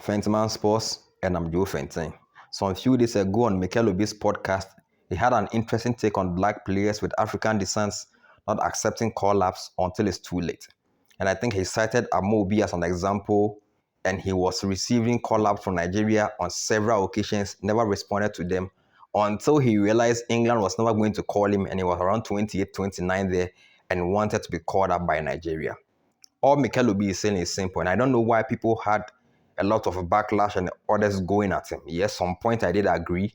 Fentman Sports, and I'm Joe Fenton. So a few days ago on Mikel's podcast, he had an interesting take on black players with African descent not accepting call-ups until it's too late. And I think he cited Amobi as an example, and he was receiving call-ups from Nigeria on several occasions, never responded to them until he realized England was never going to call him, and he was around 28, 29 there and wanted to be called up by Nigeria. All Mikel Obi is saying is simple, and I don't know why people had a lot of backlash and others going at him. Yes, some point I did agree.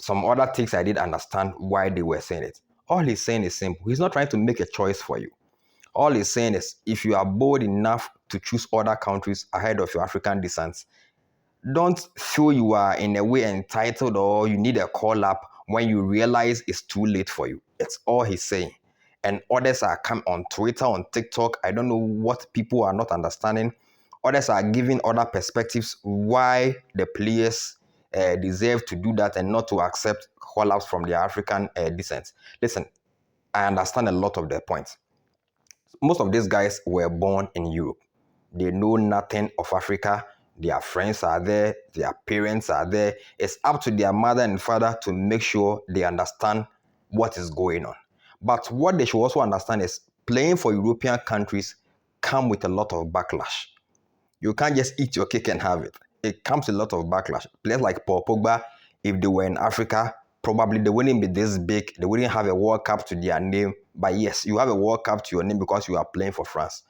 Some other things I did understand why they were saying it. All he's saying is simple. He's not trying to make a choice for you. All he's saying is if you are bold enough to choose other countries ahead of your African descent, don't feel you are in a way entitled or you need a call up when you realize it's too late for you. It's all he's saying. And others are come on Twitter, on TikTok. I don't know what people are not understanding. Others are giving other perspectives why the players deserve to do that and not to accept call-ups from their African descent. Listen, I understand a lot of their points. Most of these guys were born in Europe. They know nothing of Africa. Their friends are there. Their parents are there. It's up to their mother and father to make sure they understand what is going on. But what they should also understand is playing for European countries come with a lot of backlash. You can't just eat your cake and have it. It comes with a lot of backlash. Players like Paul Pogba, if they were in Africa, probably they wouldn't be this big. They wouldn't have a World Cup to their name. But yes, you have a World Cup to your name because you are playing for France.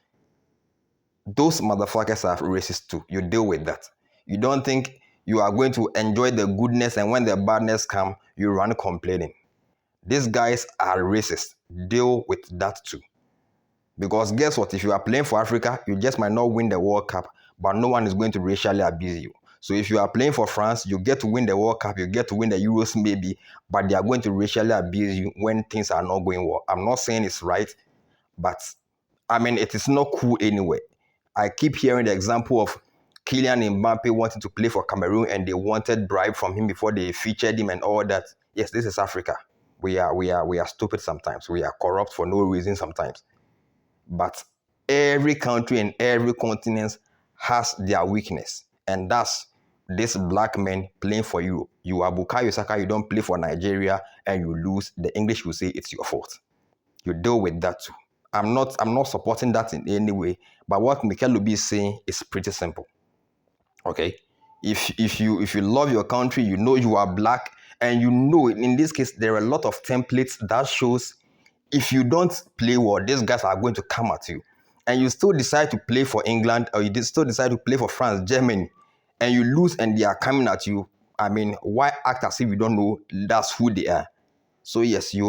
Those motherfuckers are racist too. You deal with that. You don't think you are going to enjoy the goodness and when the badness come, you run complaining. These guys are racist. Deal with that too. Because guess what? If you are playing for Africa, you just might not win the World Cup, but no one is going to racially abuse you. So if you are playing for France, you get to win the World Cup, you get to win the Euros maybe, but they are going to racially abuse you when things are not going well. I'm not saying it's right, but I mean, it is not cool anyway. I keep hearing the example of Kylian Mbappe wanting to play for Cameroon and they wanted bribe from him before they featured him and all that. Yes, this is Africa. We are stupid sometimes. We are corrupt for no reason sometimes. But every country and every continent has their weakness. And that's this black man playing for you. You are Bukayo Saka, you don't play for Nigeria and you lose. The English will say it's your fault. You deal with that too. I'm not supporting that in any way. But what Mikel Obi is saying is pretty simple. Okay? If you love your country, you know you are black, and you know in this case there are a lot of templates that shows if you don't play well, these guys are going to come at you. And you still decide to play for England or you still decide to play for France, Germany, and you lose and they are coming at you. I mean, why act as if you don't know that's who they are? So yes, you